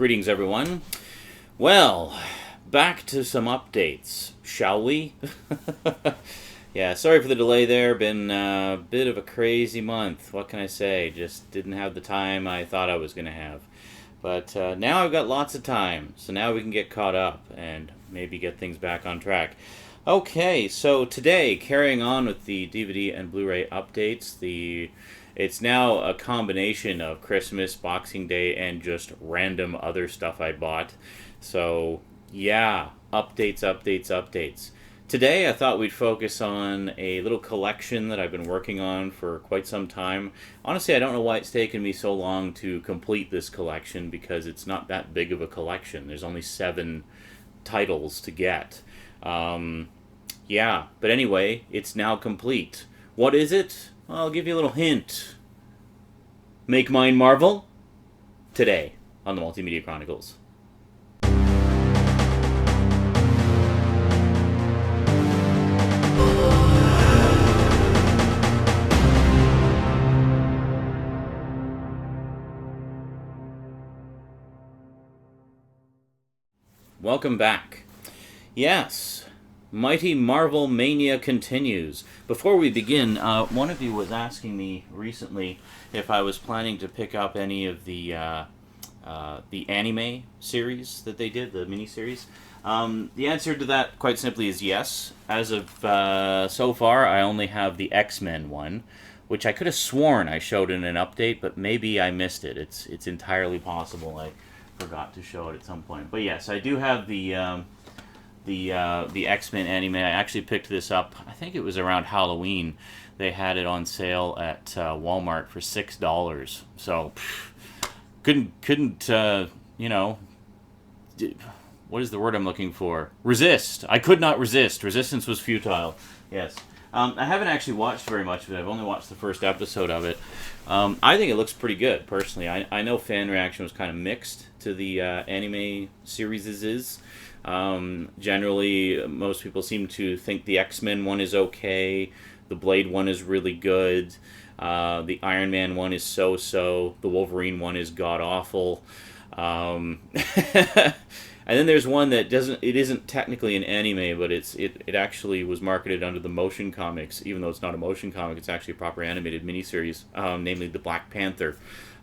Greetings, everyone. Well, back to some updates, shall we? Yeah, sorry for the delay there. Been a bit of a crazy month. What can I say? Just didn't have the time I thought I was going to have. But now I've got lots of time, so now we can get caught up and maybe get things back on track. Okay, so today, carrying on with the DVD and Blu-ray updates, it's now a combination of Christmas, Boxing Day, and just random other stuff I bought. So, yeah, updates. Today, I thought we'd focus on a little collection that I've been working on for quite some time. Honestly, I don't know why it's taken me so long to complete this collection, because it's not that big of a collection. There's only 7 titles to get. Yeah, but anyway, it's now complete. What is it? Well, I'll give you a little hint. Make mine Marvel today on the Multimedia Chronicles. Welcome back. Yes, Mighty Marvel Mania continues. Before we begin, one of you was asking me recently if I was planning to pick up any of the anime series that they did, the miniseries. The answer to that, quite simply, is yes. As of so far, I only have the X-Men one, which I could have sworn I showed in an update, but maybe I missed it. It's entirely possible I forgot to show it at some point. But yes, I do have the X-Men anime. I actually picked this up, I think it was around Halloween. They had it on sale at Walmart for $6. So couldn't what is the word I'm looking for? Resist. I could not resist. Resistance was futile. Yes. I haven't actually watched very much of it. I've only watched the first episode of it. I think it looks pretty good, personally. I know fan reaction was kind of mixed to the anime series. Generally, most people seem to think the X-Men one is okay. The Blade one is really good. The Iron Man one is so-so. The Wolverine one is god-awful. And then there's one that isn't technically an anime, but it actually was marketed under the Motion Comics. Even though it's not a motion comic, it's actually a proper animated miniseries, namely the Black Panther.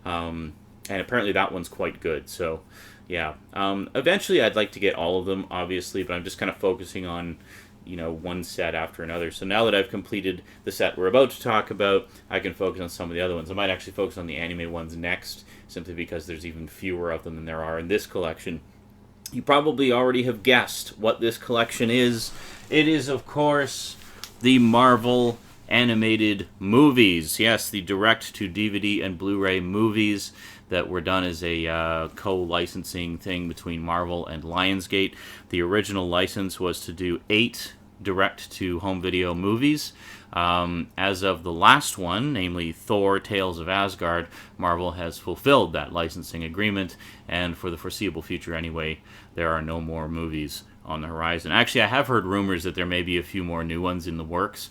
And apparently that one's quite good, so yeah. Eventually I'd like to get all of them, obviously, but I'm just kind of focusing on, one set after another. So now that I've completed the set we're about to talk about, I can focus on some of the other ones. I might actually focus on the anime ones next, simply because there's even fewer of them than there are in this collection. You probably already have guessed what this collection is. It is, of course, the Marvel animated movies. Yes, the direct-to-DVD and Blu-ray movies that were done as a co-licensing thing between Marvel and Lionsgate. The original license was to do 8 direct-to-home video movies. As of the last one, namely Thor, Tales of Asgard, Marvel has fulfilled that licensing agreement, and for the foreseeable future anyway, there are no more movies on the horizon. Actually, I have heard rumors that there may be a few more new ones in the works.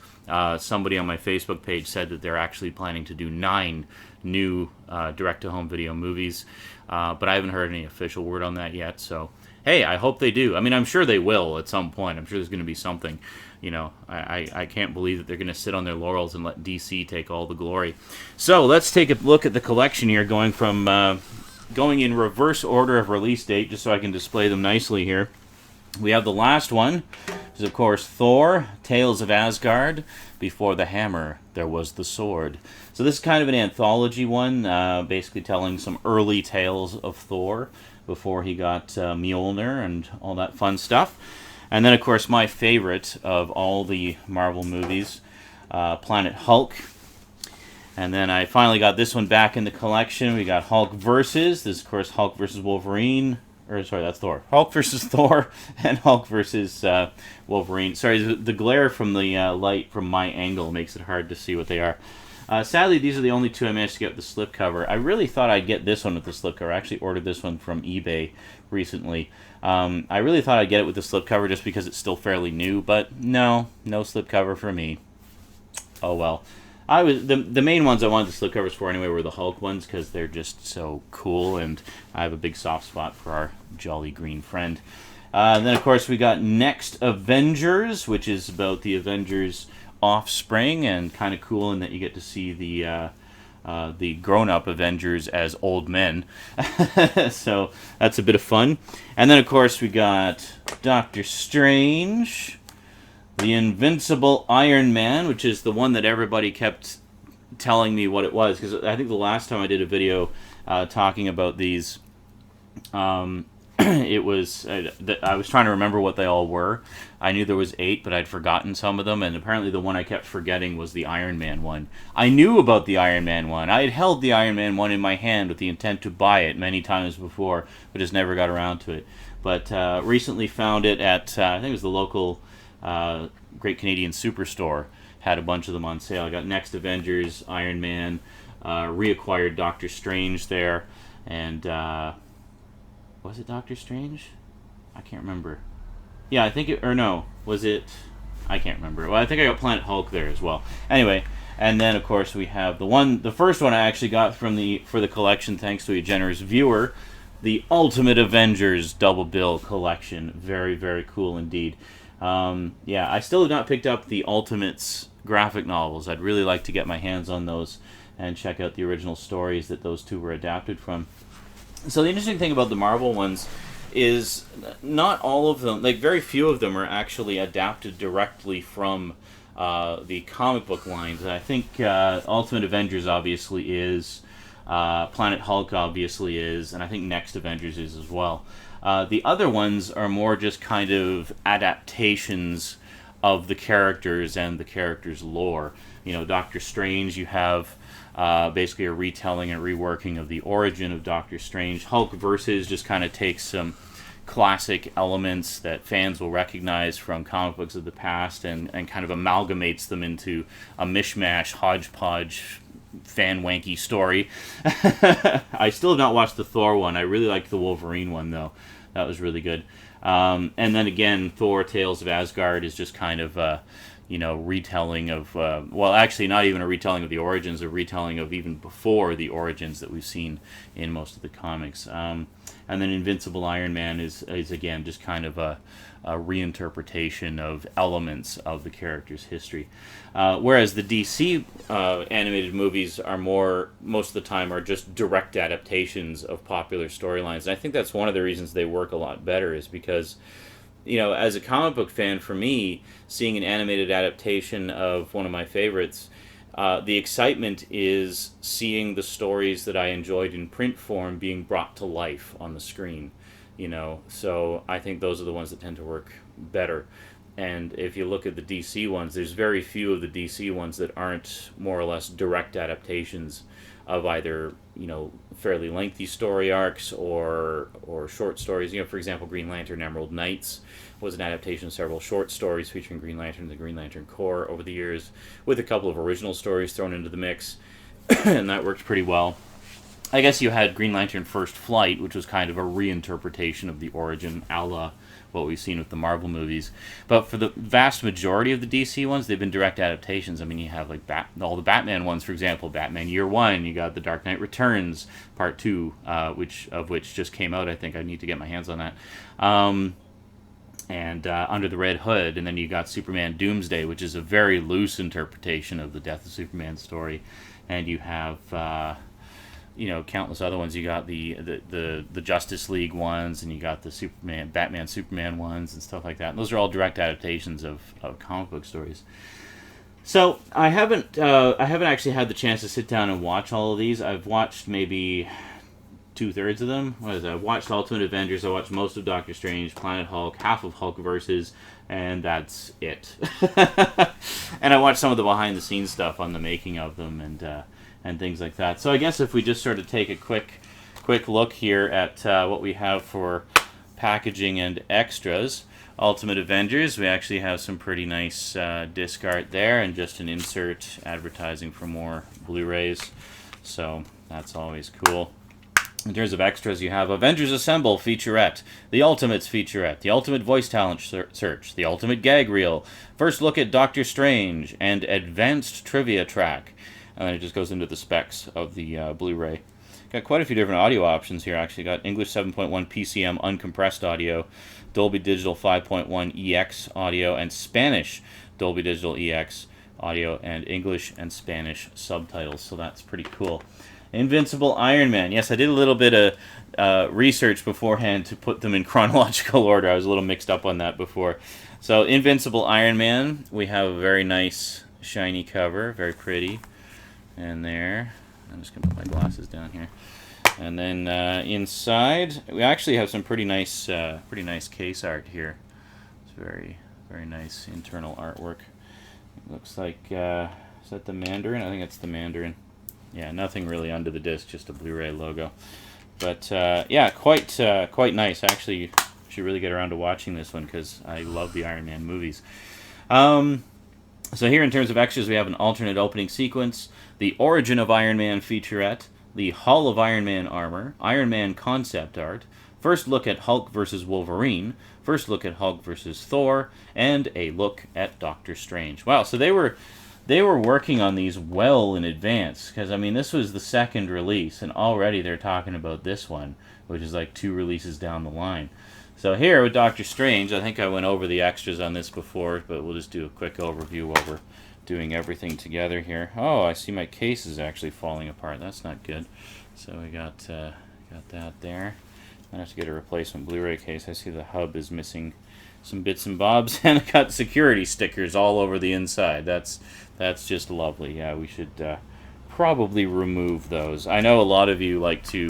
Somebody on my Facebook page said that they're actually planning to do 9 new direct-to-home video movies, but I haven't heard any official word on that yet, so hey, I hope they do. I mean, I'm sure they will at some point. I'm sure there's going to be something. I can't believe that they're going to sit on their laurels and let DC take all the glory. So let's take a look at the collection here, going in reverse order of release date, just so I can display them nicely here. We have the last one, which is, of course, Thor, Tales of Asgard. Before the hammer, there was the sword. So this is kind of an anthology one, basically telling some early tales of Thor before he got Mjolnir and all that fun stuff. And then, of course, my favorite of all the Marvel movies, Planet Hulk. And then I finally got this one back in the collection. We got Hulk versus. This is, of course, Hulk versus Wolverine. Or, sorry, that's Thor. Hulk versus Thor and Hulk versus Wolverine. Sorry, the glare from the light from my angle makes it hard to see what they are. Sadly, these are the only 2 I managed to get with the slipcover. I really thought I'd get this one with the slipcover. I actually ordered this one from eBay recently. I really thought I'd get it with the slipcover just because it's still fairly new, but no slipcover for me. Oh well. The main ones I wanted the slipcovers for anyway were the Hulk ones because they're just so cool, and I have a big soft spot for our jolly green friend. Then of course we got Next Avengers, which is about the Avengers' offspring, and kind of cool in that you get to see the grown-up Avengers as old men. So that's a bit of fun. And then of course we got Doctor Strange, the Invincible Iron Man, which is the one that everybody kept telling me what it was, because I think the last time I did a video talking about these, it was I was trying to remember what they all were. I knew there was 8, but I'd forgotten some of them, and apparently the one I kept forgetting was the Iron Man one. I knew about the Iron Man one. I had held the Iron Man one in my hand with the intent to buy it many times before, but just never got around to it. But recently found it at, I think it was the local Great Canadian Superstore. Had a bunch of them on sale. I got Next Avengers, Iron Man, reacquired Doctor Strange there, and was it Doctor Strange? I can't remember. Yeah, I think it, or no, was it? I can't remember. Well, I think I got Planet Hulk there as well. Anyway, and then of course we have the first one I actually got for the collection, thanks to a generous viewer, the Ultimate Avengers Double Bill Collection. Very, very cool indeed. Yeah, I still have not picked up the Ultimates graphic novels. I'd really like to get my hands on those and check out the original stories that those two were adapted from. So the interesting thing about the Marvel ones is not all of them, like very few of them, are actually adapted directly from the comic book lines. And I think Ultimate Avengers obviously is, Planet Hulk obviously is, and I think Next Avengers is as well. The other ones are more just kind of adaptations of the characters and the characters' lore. You know, Doctor Strange, you have basically a retelling and reworking of the origin of Doctor Strange. Hulk Versus just kind of takes some classic elements that fans will recognize from comic books of the past and kind of amalgamates them into a mishmash, hodgepodge, fan-wanky story. I still have not watched the Thor one. I really liked the Wolverine one, though. That was really good. And then again, Thor Tales of Asgard is just kind of retelling of, well, actually not even a retelling of the origins, a retelling of even before the origins that we've seen in most of the comics. And then Invincible Iron Man is again just kind of a reinterpretation of elements of the character's history. Whereas the DC animated movies are most of the time, are just direct adaptations of popular storylines. And I think that's one of the reasons they work a lot better, is because, as a comic book fan, for me, seeing an animated adaptation of one of my favorites, the excitement is seeing the stories that I enjoyed in print form being brought to life on the screen. So I think those are the ones that tend to work better. And if you look at the DC ones, there's very few of the DC ones that aren't more or less direct adaptations of either, fairly lengthy story arcs or short stories. For example, Green Lantern Emerald Knights was an adaptation of several short stories featuring Green Lantern and the Green Lantern Corps over the years, with a couple of original stories thrown into the mix, and that worked pretty well. I guess you had Green Lantern First Flight, which was kind of a reinterpretation of the origin, a la what we've seen with the Marvel movies. But for the vast majority of the DC ones, they've been direct adaptations. I mean, you have like all the Batman ones, for example, Batman Year One. You got The Dark Knight Returns Part 2, which just came out. I think I need to get my hands on that. And Under the Red Hood, and then you got Superman Doomsday, which is a very loose interpretation of the Death of Superman story. And you have countless other ones. You got the Justice League ones, and you got the Batman Superman ones, and stuff like that. And those are all direct adaptations of comic book stories. So I haven't actually had the chance to sit down and watch all of these. I've watched maybe 2/3 of them. I watched Ultimate Avengers, I watched most of Doctor Strange, Planet Hulk, half of Hulk Versus, and that's it. And I watched some of the behind-the-scenes stuff on the making of them and things like that. So I guess if we just sort of take a quick look here at what we have for packaging and extras. Ultimate Avengers, we actually have some pretty nice disc art there, and just an insert advertising for more Blu-rays. So that's always cool. In terms of extras, you have Avengers Assemble featurette, the Ultimates featurette, the Ultimate Voice Talent Search, the Ultimate Gag Reel, first look at Doctor Strange, and Advanced Trivia Track. And then it just goes into the specs of the Blu-ray. Got quite a few different audio options here, actually. Got English 7.1 PCM uncompressed audio, Dolby Digital 5.1 EX audio, and Spanish Dolby Digital EX audio, and English and Spanish subtitles, so that's pretty cool. Invincible Iron Man. Yes, I did a little bit of research beforehand to put them in chronological order. I was a little mixed up on that before. So, Invincible Iron Man, we have a very nice shiny cover, very pretty. And there, I'm just going to put my glasses down here. And then inside, we actually have some pretty nice case art here. It's very, very nice internal artwork. It looks like, is that the Mandarin? I think it's the Mandarin. Yeah, nothing really under the disc, just a Blu-ray logo. But yeah, quite nice. Actually, you should really get around to watching this one because I love the Iron Man movies. So here, in terms of extras, we have an alternate opening sequence, the Origin of Iron Man featurette, the Hall of Iron Man armor, Iron Man concept art, first look at Hulk vs. Wolverine, first look at Hulk vs. Thor, and a look at Doctor Strange. Wow, so they were working on these well in advance, because, I mean, this was the second release, and already they're talking about this one, which is like 2 releases down the line. So here with Doctor Strange, I think I went over the extras on this before, but we'll just do a quick overview while we're doing everything together here. Oh, I see my case is actually falling apart. That's not good. So we got that there. I have to get a replacement Blu-ray case. I see the hub is missing some bits and bobs, and I got security stickers all over the inside. That's just lovely. Yeah, we should probably remove those. I know a lot of you like to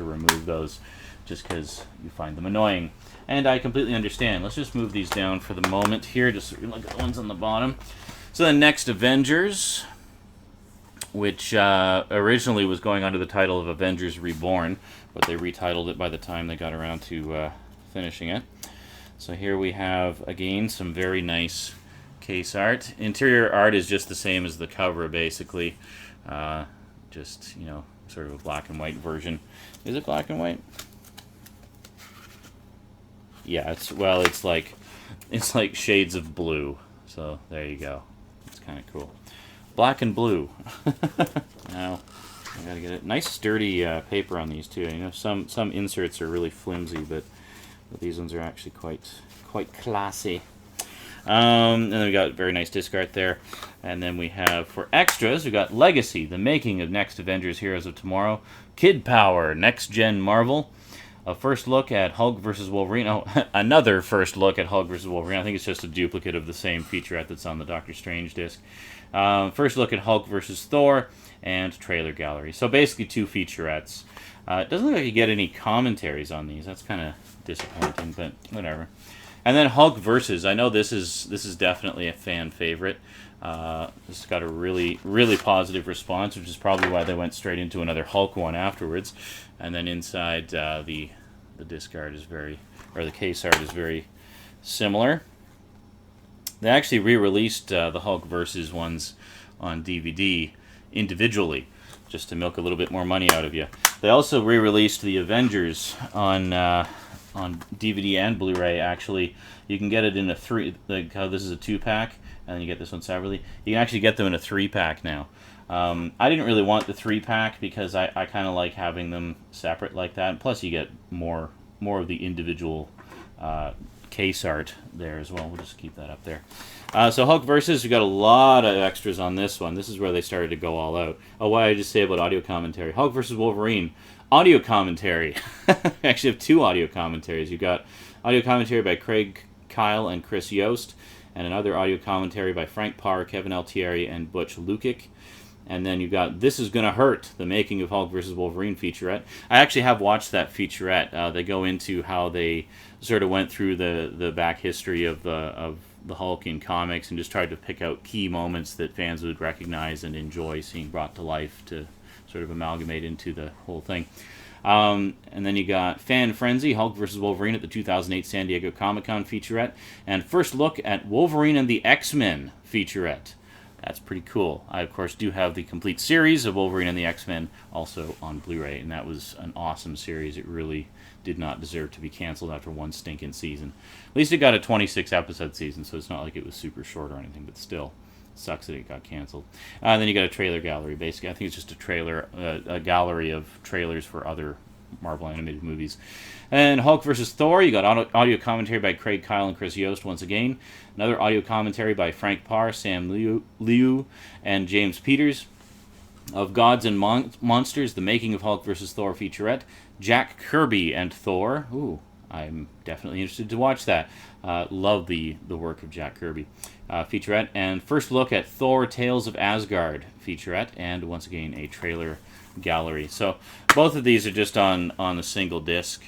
remove those just because you find them annoying, and I completely understand. Let's just move these down for the moment here, just so we can look at the ones on the bottom. So the next, Avengers, which originally was going under the title of Avengers Reborn, but they retitled it by the time they got around to finishing it. So here we have, again, some very nice case art. Interior art is just the same as the cover, basically. Just, you know, sort of a black and white version. Is it black and white? Yeah, it's like shades of blue. So there you go. It's kind of cool. Black and blue. Now I gotta get it. Nice sturdy paper on these too. You know, some inserts are really flimsy, but these ones are actually quite classy. And then we got very nice disc art there. And then we have, for extras, we got Legacy, the making of Next Avengers Heroes of Tomorrow, Kid Power, Next Gen Marvel, a first look at Hulk vs. Wolverine. Oh, another first look at Hulk vs. Wolverine. I think it's just a duplicate of the same featurette that's on the Doctor Strange disc. First look at Hulk vs. Thor, and trailer gallery. So basically 2 featurettes. It doesn't look like you get any commentaries on these. That's kind of disappointing, but whatever. And then Hulk versus. I know this is definitely a fan favorite. This got a really, really positive response, which is probably why they went straight into another Hulk one afterwards. And then inside, the disc art is the case art is very similar. They actually re-released the Hulk versus ones on DVD individually, just to milk a little bit more money out of you. They also re-released the Avengers on DVD and Blu-ray. Actually, you can get it in a 3. Like how this is a 2-pack, and then you get this one separately. You can actually get them in a 3-pack now. I didn't really want the 3-pack because I kind of like having them separate like that. And plus, you get more of the individual case art there as well. We'll just keep that up there. So Hulk versus, we got a lot of extras on this one. This is where they started to go all out. Oh, what did I just say about audio commentary? Hulk versus Wolverine. Audio commentary. I actually have 2 audio commentaries. You got audio commentary by Craig Kyle and Chris Yost, and another audio commentary by Frank Parr, Kevin Altieri, and Butch Lukic. And then you got This Is Gonna Hurt, the making of Hulk vs. Wolverine featurette. I actually have watched that featurette. They go into how they sort of went through the back history of the Hulk in comics and just tried to pick out key moments that fans would recognize and enjoy seeing brought to life to sort of amalgamate into the whole thing. And then you got Fan Frenzy, Hulk vs. Wolverine at the 2008 San Diego Comic-Con featurette, and first look at Wolverine and the X-Men featurette. That's pretty cool. I, of course, do have the complete series of Wolverine and the X-Men also on Blu-ray, and that was an awesome series. It really did not deserve to be canceled after one stinking season. At least it got a 26-episode season, so it's not like it was super short or anything, but still, sucks that it got canceled. Then you got a trailer gallery, basically. I think it's just a trailer, a gallery of trailers for other Marvel animated movies. And Hulk vs. Thor, you got audio commentary by Craig Kyle and Chris Yost once again. Another audio commentary by Frank Parr, Sam Liu, and James Peters. Of Gods and Monsters, The Making of Hulk vs. Thor featurette. Jack Kirby and Thor. Ooh, I'm definitely interested to watch that. Love the work of Jack Kirby. Featurette. And First Look at Thor Tales of Asgard featurette. And once again, a trailer gallery. So both of these are just on a single disc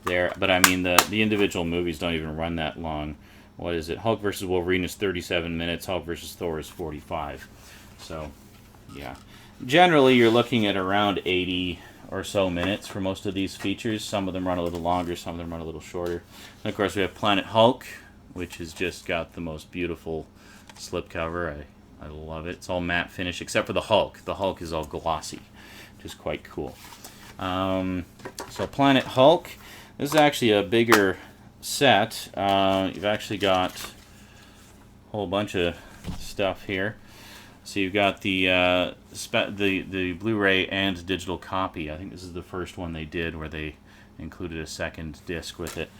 there. But I mean, the individual movies don't even run that long. What is it? Hulk vs. Wolverine is 37 minutes. Hulk vs. Thor is 45. So, yeah. Generally, you're looking at around 80 or so minutes for most of these features. Some of them run a little longer, some of them run a little shorter. And of course, we have Planet Hulk, which has just got the most beautiful slipcover. I love it. It's all matte finish, except for the Hulk. The Hulk is all glossy, which is quite cool. So Planet Hulk. This is actually a bigger set. You've actually got a whole bunch of stuff here. So you've got the Blu-ray and digital copy. I think this is the first one they did where they included a second disc with it.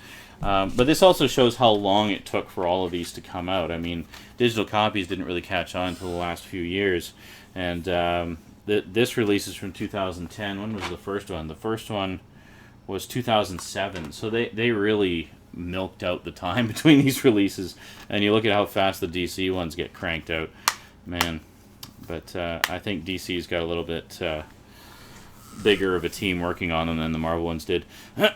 But this also shows how long it took for all of these to come out. I mean, digital copies didn't really catch on until the last few years. And this release is from 2010. When was the first one? The first one was 2007. So they really milked out the time between these releases. And you look at how fast the DC ones get cranked out. Man. But I think DC's got a little bit bigger of a team working on them than the Marvel ones did.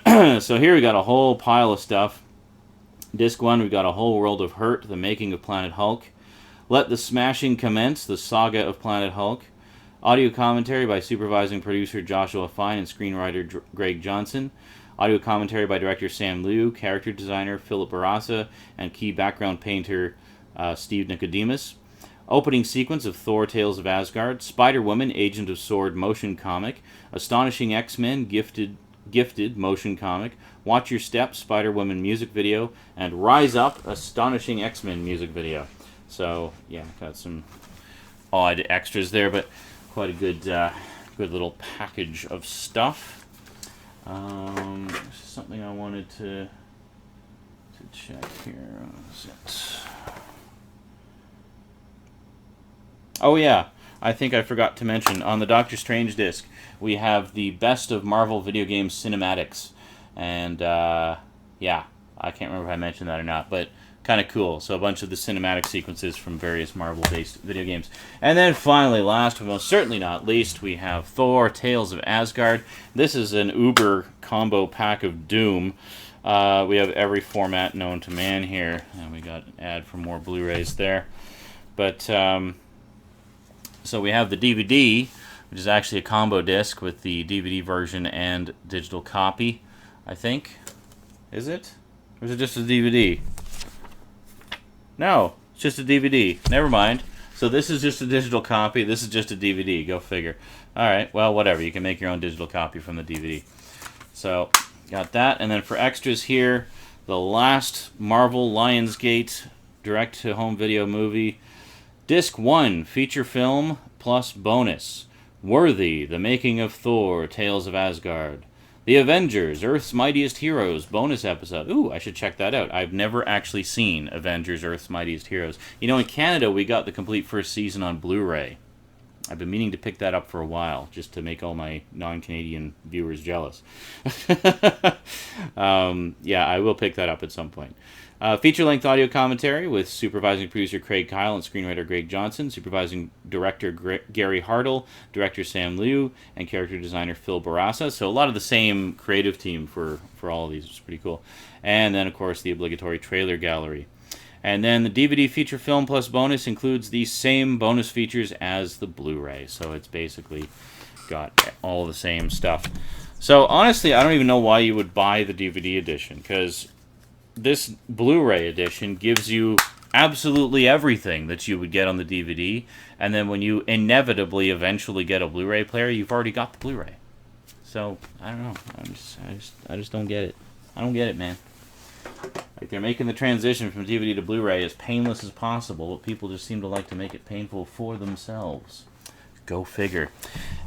So here we got a whole pile of stuff. Disc 1, we've got A Whole World of Hurt, The Making of Planet Hulk. Let the Smashing Commence, The Saga of Planet Hulk. Audio commentary by supervising producer Joshua Fine and screenwriter Greg Johnson. Audio commentary by director Sam Liu, character designer Philip Barassa, and key background painter Steve Nicodemus. Opening sequence of Thor Tales of Asgard, Spider-Woman, Agent of S.W.O.R.D. motion comic, Astonishing X-Men, gifted motion comic, Watch Your Step, Spider-Woman music video, and Rise Up, Astonishing X-Men music video. So, yeah, got some odd extras there, but quite a good little package of stuff. Something I wanted to check here. What is it? Oh yeah, I think I forgot to mention, on the Doctor Strange disc, we have the Best of Marvel Video Games Cinematics. And, yeah, I can't remember if I mentioned that or not, but kind of cool. So a bunch of the cinematic sequences from various Marvel-based video games. And then finally, last but most certainly not least, we have Thor, Tales of Asgard. This is an uber combo pack of doom. We have every format known to man here. And we got an ad for more Blu-rays there. But, so we have the DVD, which is actually a combo disc with the DVD version and digital copy, I think. Is it? Or is it just a DVD? No, it's just a DVD. Never mind. So this is just a digital copy. This is just a DVD. Go figure. All right, well, whatever. You can make your own digital copy from the DVD. So, got that. And then for extras here, the last Marvel Lionsgate direct-to-home video movie, Disc 1, feature film plus bonus. Worthy, The Making of Thor, Tales of Asgard. The Avengers, Earth's Mightiest Heroes, bonus episode. Ooh, I should check that out. I've never actually seen Avengers, Earth's Mightiest Heroes. You know, in Canada, we got the complete first season on Blu-ray. I've been meaning to pick that up for a while, just to make all my non-Canadian viewers jealous. Yeah, I will pick that up at some point. Feature-length audio commentary with supervising producer Craig Kyle and screenwriter Greg Johnson, supervising director Gary Hartle, director Sam Liu, and character designer Phil Barassa. So a lot of the same creative team for all of these, which is pretty cool. And then, of course, the obligatory trailer gallery. And then the DVD feature film plus bonus includes the same bonus features as the Blu-ray. So it's basically got all the same stuff. So honestly, I don't even know why you would buy the DVD edition, because this Blu-ray edition gives you absolutely everything that you would get on the DVD, and then when you inevitably eventually get a Blu-ray player, you've already got the Blu-ray. So I don't know. I just don't get it. I don't get it, man. Like, they're making the transition from DVD to Blu-ray as painless as possible, but people just seem to like to make it painful for themselves. Go figure.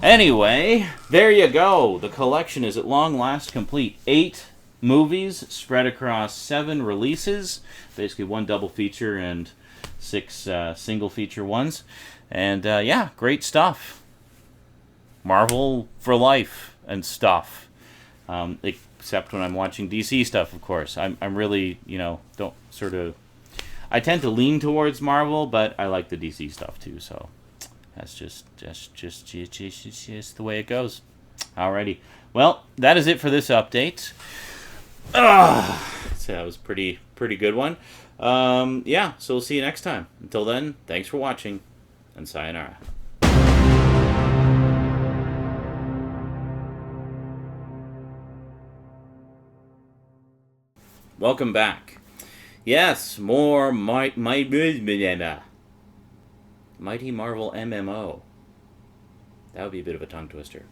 Anyway, there you go. The collection is at long last complete. 8 movies spread across 7 releases. Basically 1 double feature and 6 single feature ones. And yeah, great stuff. Marvel for life and stuff. Except when I'm watching DC stuff, of course. I'm really, don't sort of... I tend to lean towards Marvel, but I like the DC stuff too, so that's just the way it goes. Alrighty. Well, that is it for this update. So that was pretty good one. Yeah, so we'll see you next time. Until then, thanks for watching, and sayonara. Welcome back. Yes, more Mighty Marvel MMO. That would be a bit of a tongue twister.